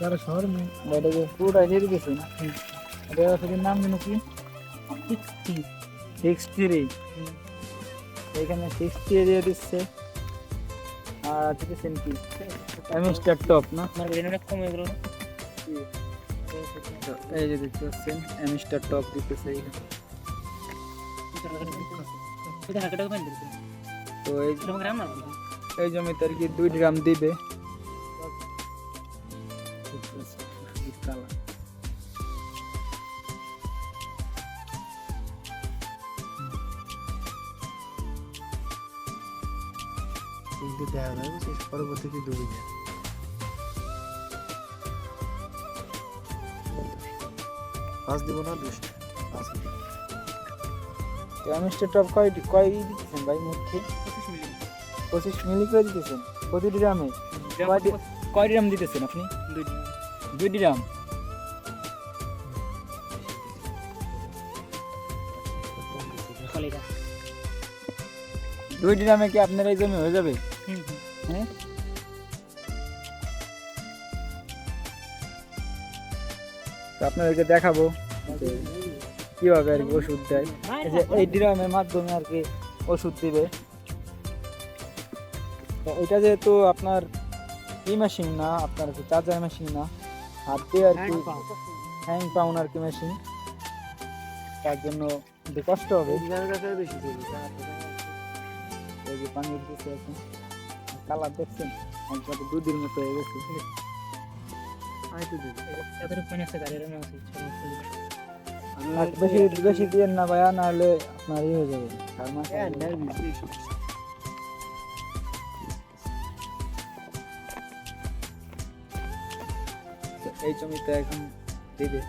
তারা শহর में এটা যে পুরোটা দিয়ে দিয়েছেন এটা সেদিন নাম যেন কি 63 এখানে 60 দিয়ে দিচ্ছে আর দিতেছেন কি এমস্টার টপ না আমার রেনুটা কমে গেল তো এই যে দেখতে পাচ্ছেন এমস্টার টপ দিতেছে এখানে এটা হাঁটাটা কমে দিচ্ছে তো এই তোমার গ্রাম না এই জমিতে আর কি 2 গ্রাম দিবে কিন্তু দেখা যাবে শেষ পরবর্তীতে ডুবে যায় পাঁচ দিব না 2 পাঁচ তো এমস্টার টপ কয় দিতেছেন ভাই মুখে 25 মিলি করে দিতেছেন প্রতি গ্রামে কয় গ্রাম দিতেছেন আপনি 2 গ্রাম 2 গ্রামে কি আপনার এই জমি হয়ে যাবে হ্যাঁ তো আপনাদেরকে দেখাবো যে কিভাবে আর কি ওষুধ দেয় এই যে এই ড্রামের মাধ্যমে আর কি ওষুধ দিবে তো এটা যেহেতু আপনার মেশিন না আপনার কি চার্জার মেশিন না হাত দিয়ে আর কি হ্যাং পাউন আর কি মেশিন তার জন্য একটু কষ্ট হবে বেশি এই যে পানি দিচ্ছে এখন কালার দেখছেন একসাথে দুধের মতো হয়ে গেছে আর বেশি বেশি দিয়ে না ভাইয়া না হলে আপনার ইয়ে হয়ে যাবে এই জমিতে এখন দিবে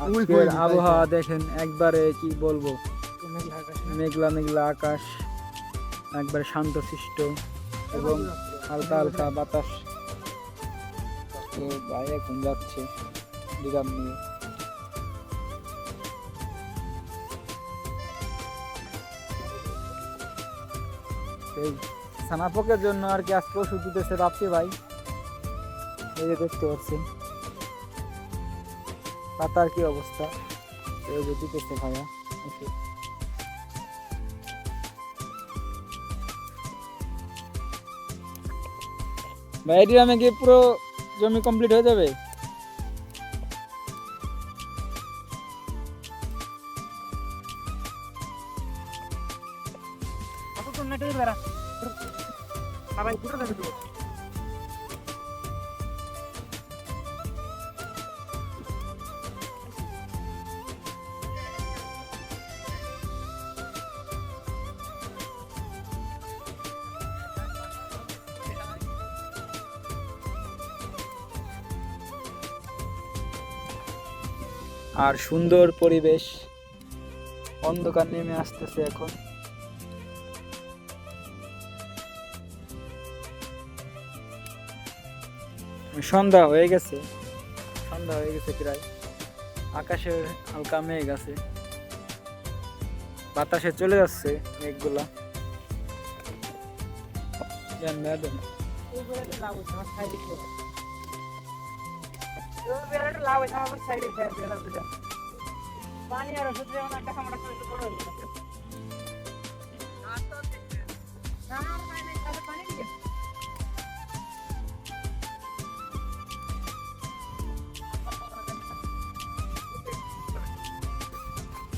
আজকের আবহাওয়া দেখেন একবারে কি বলবো মেঘলা মেঘলা আকাশ একবারে শান্তশিষ্ট এবং হালকা হালকা বাতাস তো ভাই এখন যাচ্ছে ডিরাম নিয়ে এই সানাপকের জন্য আর কি আজকে ওষুধ দিতেছে বাপি ভাই এই যে দেখতে পাচ্ছেন পাতার কি অবস্থা এই যে দিতেছে ভাইয়া ওষুধ ভাই ডিরামে কি পুরো জমি কমপ্লিট হয়ে যাবে আর সুন্দর পরিবেশ অন্ধকার নেমে আসতেছে এখন সন্ধ্যা হয়ে গেছে প্রায় আকাশের হালকা মেঘ আছে বাতাসে চলে যাচ্ছে মেঘগুলা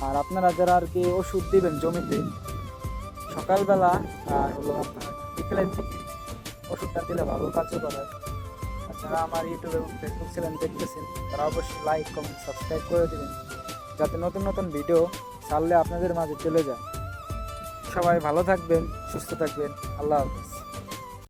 আর আপনারা যারা আর কি ওষুধ দিবেন জমিতে সকালবেলা আর হলো আপনার বিকেলের দিকে ওষুধটা দিলে ভালো কার্যকর হয়। আর যারা আমার ইউটিউব এবং ফেসবুক চ্যানেল দেখতেছেন তারা অবশ্যই লাইক কমেন্ট সাবস্ক্রাইব করে দেবেন যাতে নতুন নতুন ভিডিও ছাড়লে আপনাদের মাঝে চলে যায়। সবাই ভালো থাকবেন, সুস্থ থাকবেন, আল্লাহ হাফেজ।